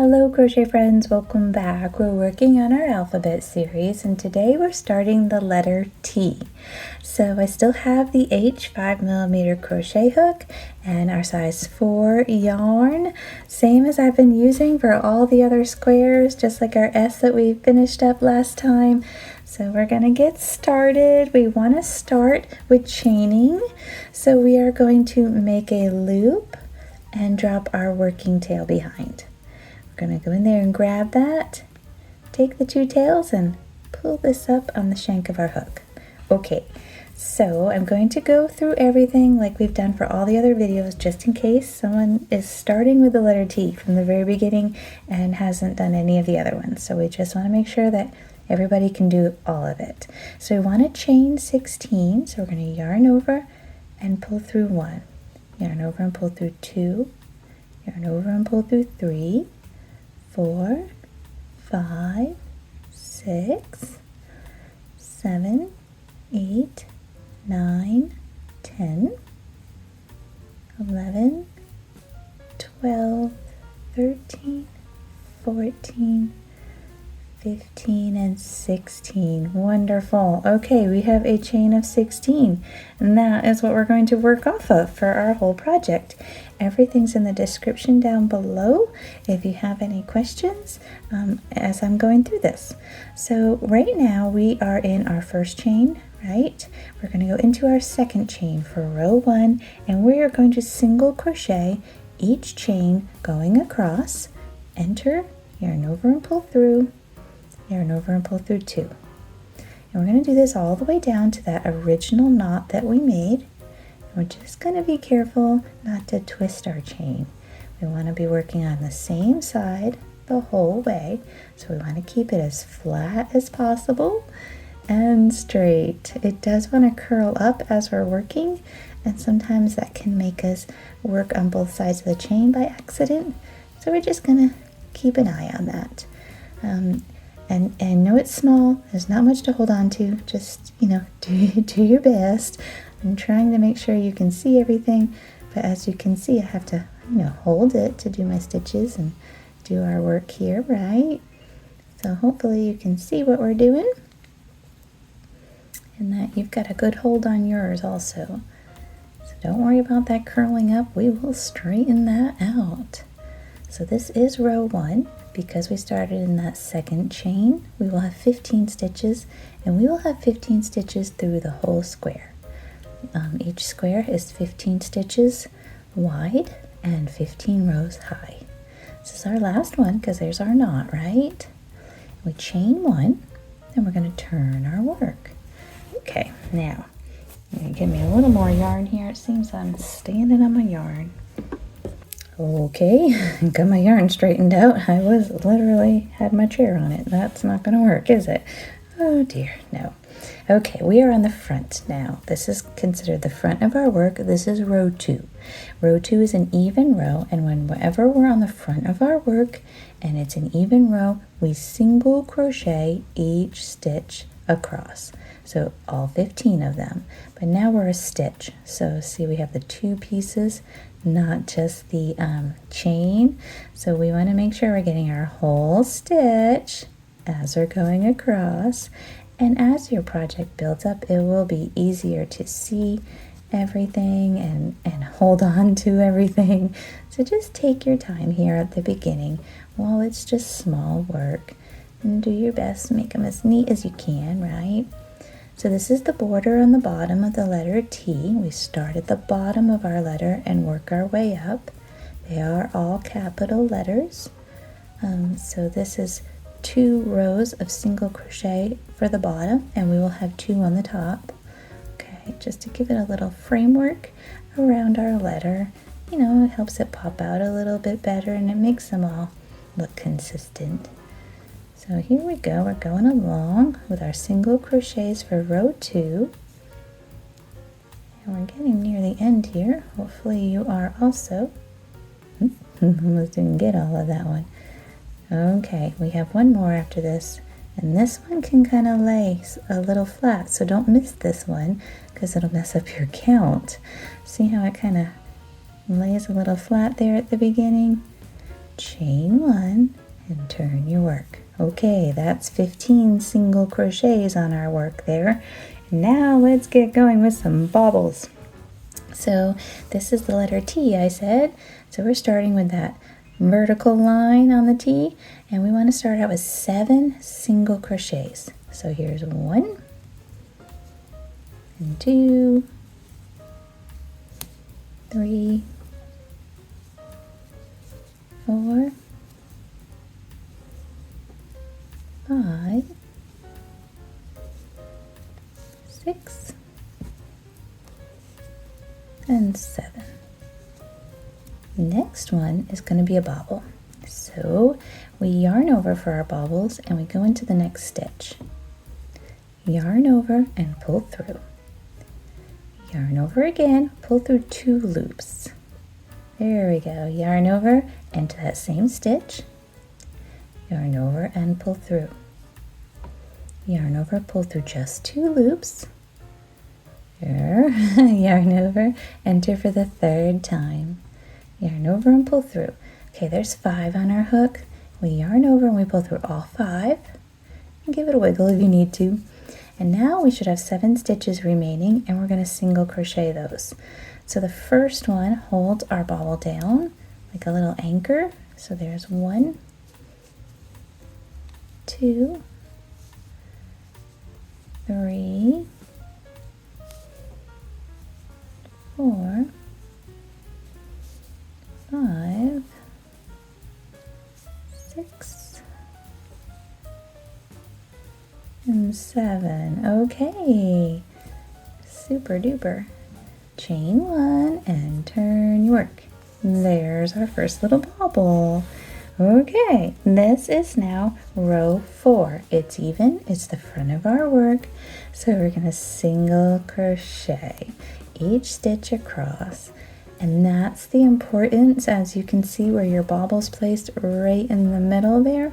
Hello crochet friends, welcome back. We're working on our alphabet series and today we're starting the letter T. So I still have the H 5mm crochet hook and our size 4 yarn, same as I've been using for all the other squares, just like our S that we finished up last time. So we're going to get started. We want to start with chaining. So we are going to make a loop and drop our working tail behind. We're going to go in there and grab that, take the two tails and pull this up on the shank of our hook. Okay, so I'm going to go through everything like we've done for all the other videos, just in case someone is starting with the letter T from the very beginning and hasn't done any of the other ones. So we just want to make sure that everybody can do all of it. So we want to chain 16, so we're going to yarn over and pull through 1, yarn over and pull through 2, yarn over and pull through 3, 4, 5, 6, 7, 8, 9, 10, 11, 12, 13, 14, 15, and 16. Wonderful. Okay, we have a chain of 16, and that is what we're going to work off of for our whole project. Everything's in the description down below if you have any questions as I'm going through this. So right now we are in our first chain, right? We're going to go into our second chain for row 1, and we are going to single crochet each chain going across, enter, yarn over and pull through, yarn over and pull through 2. And we're going to do this all the way down to that original knot that we made. We're just going to be careful not to twist our chain. We want to be working on the same side the whole way, so we want to keep it as flat as possible and straight. It does want to curl up as we're working, and sometimes that can make us work on both sides of the chain by accident, so we're just going to keep an eye on that. And I know it's small, there's not much to hold on to, just, do your best. I'm trying to make sure you can see everything, but as you can see, I have to, hold it to do my stitches and do our work here, right? So hopefully you can see what we're doing, and that you've got a good hold on yours also. So don't worry about that curling up, we will straighten that out. So this is row 1. Because we started in that second chain, we will have 15 stitches, and we will have 15 stitches through the whole square. Each square is 15 stitches wide and 15 rows high. This is our last one because there's our knot, right? We chain 1, and we're going to turn our work. Okay, now, give me a little more yarn here. It seems I'm standing on my yarn. Okay, got my yarn straightened out. I literally had my chair on it. That's not going to work, is it? Oh dear, no. Okay, we are on the front now. This is considered the front of our work. This is row 2. Row 2 is an even row, and whenever we're on the front of our work and it's an even row, we single crochet each stitch across. So all 15 of them. But now we're a stitch. So see, we have the 2 pieces, not just the chain. So we want to make sure we're getting our whole stitch as we're going across. And as your project builds up, it will be easier to see everything and hold on to everything. So just take your time here at the beginning while it's just small work, and do your best to make them as neat as you can, right? So this is the border on the bottom of the letter T. We start at the bottom of our letter and work our way up. They are all capital letters. So this is 2 rows of single crochet for the bottom, and we will have 2 on the top. Okay, just to give it a little framework around our letter. It helps it pop out a little bit better, and it makes them all look consistent. So here we go, we're going along with our single crochets for row 2. And we're getting near the end here. Hopefully you are also. Almost didn't get all of that one. Okay, we have one more after this. And this one can kind of lay a little flat, so don't miss this one because it'll mess up your count. See how it kind of lays a little flat there at the beginning? chain 1, and turn your work. Okay, that's 15 single crochets on our work there. Now let's get going with some bobbles. So this is the letter T, I said. So we're starting with that vertical line on the T, and we want to start out with 7 single crochets. So here's 1 and 2, 3, 4, 5, 6, and 7. Next one is going to be a bobble. So we yarn over for our bobbles and we go into the next stitch. Yarn over and pull through. Yarn over again, pull through 2 loops. There we go. Yarn over into that same stitch. Yarn over and pull through. Yarn over, pull through just 2 loops. Here. Yarn over, enter for the 3rd time. Yarn over and pull through. Okay, there's 5 on our hook. We yarn over and we pull through all 5. And give it a wiggle if you need to. And now we should have 7 stitches remaining, and we're going to single crochet those. So the first one holds our bobble down like a little anchor. So there's 1, 2, 3, 4, 5, 6, and 7. Okay, super duper. Chain 1 and turn your work. There's our first little bobble. Okay, this is now row 4. It's even, it's the front of our work. So we're going to single crochet each stitch across. And that's the importance, as you can see where your bobble's placed right in the middle there.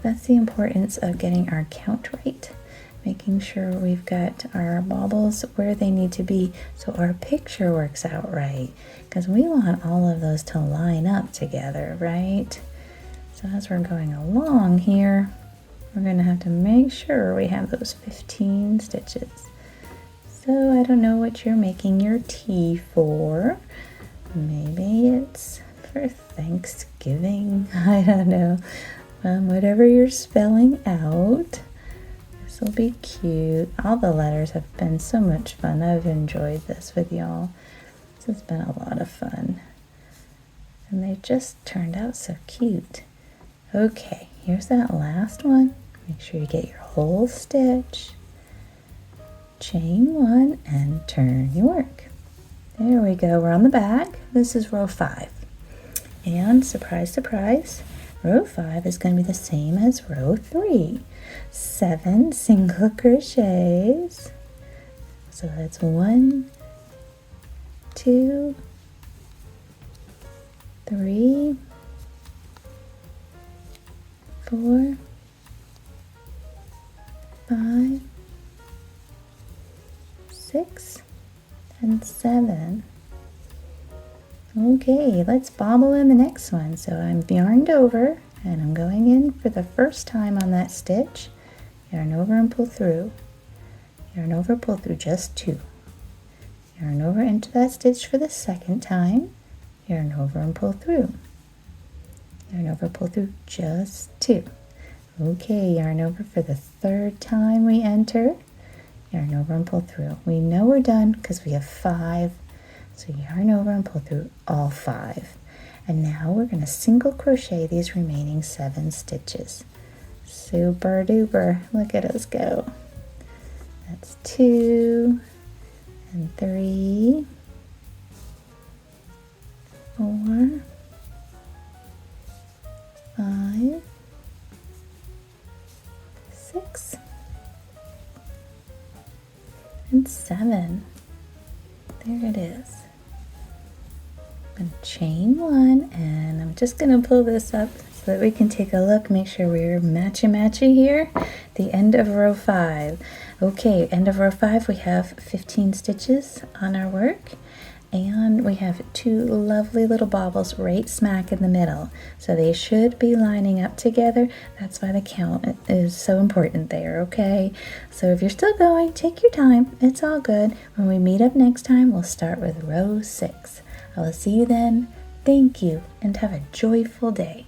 That's the importance of getting our count right. Making sure we've got our bobbles where they need to be so our picture works out right. Because we want all of those to line up together, right? So as we're going along here, we're going to have to make sure we have those 15 stitches. So I don't know what you're making your tea for. Maybe it's for Thanksgiving. I don't know. Whatever you're spelling out. This will be cute. All the letters have been so much fun. I've enjoyed this with y'all. This has been a lot of fun. And they just turned out so cute. Okay, here's that last one. Make sure you get your whole stitch. Chain 1 and turn your work. There we go. We're on the back. This is row 5. And surprise, surprise, row 5 is going to be the same as row 3. 7 single crochets. So that's 1, 2, 3, 4, 5, 6, and 7. Okay, let's bobble in the next one. So I'm yarned over and I'm going in for the first time on that stitch. Yarn over and pull through. Yarn over, pull through just 2. Yarn over into that stitch for the second time. Yarn over and pull through. Yarn over, pull through just 2. Okay, yarn over for the 3rd time we enter. Yarn over and pull through. We know we're done because we have 5. So yarn over and pull through all 5. And now we're going to single crochet these remaining 7 stitches. Super duper. Look at us go. That's 2 and 3, 4, 5, 6, and 7. There it is. I'm going to chain 1 and I'm just going to pull this up so that we can take a look, make sure we're matchy here. The end of row 5. Okay, end of row 5, we have 15 stitches on our work. And we have two lovely little bobbles right smack in the middle. So they should be lining up together. That's why the count is so important there, okay? So if you're still going, take your time. It's all good. When we meet up next time, we'll start with row 6. I will see you then. Thank you, and have a joyful day.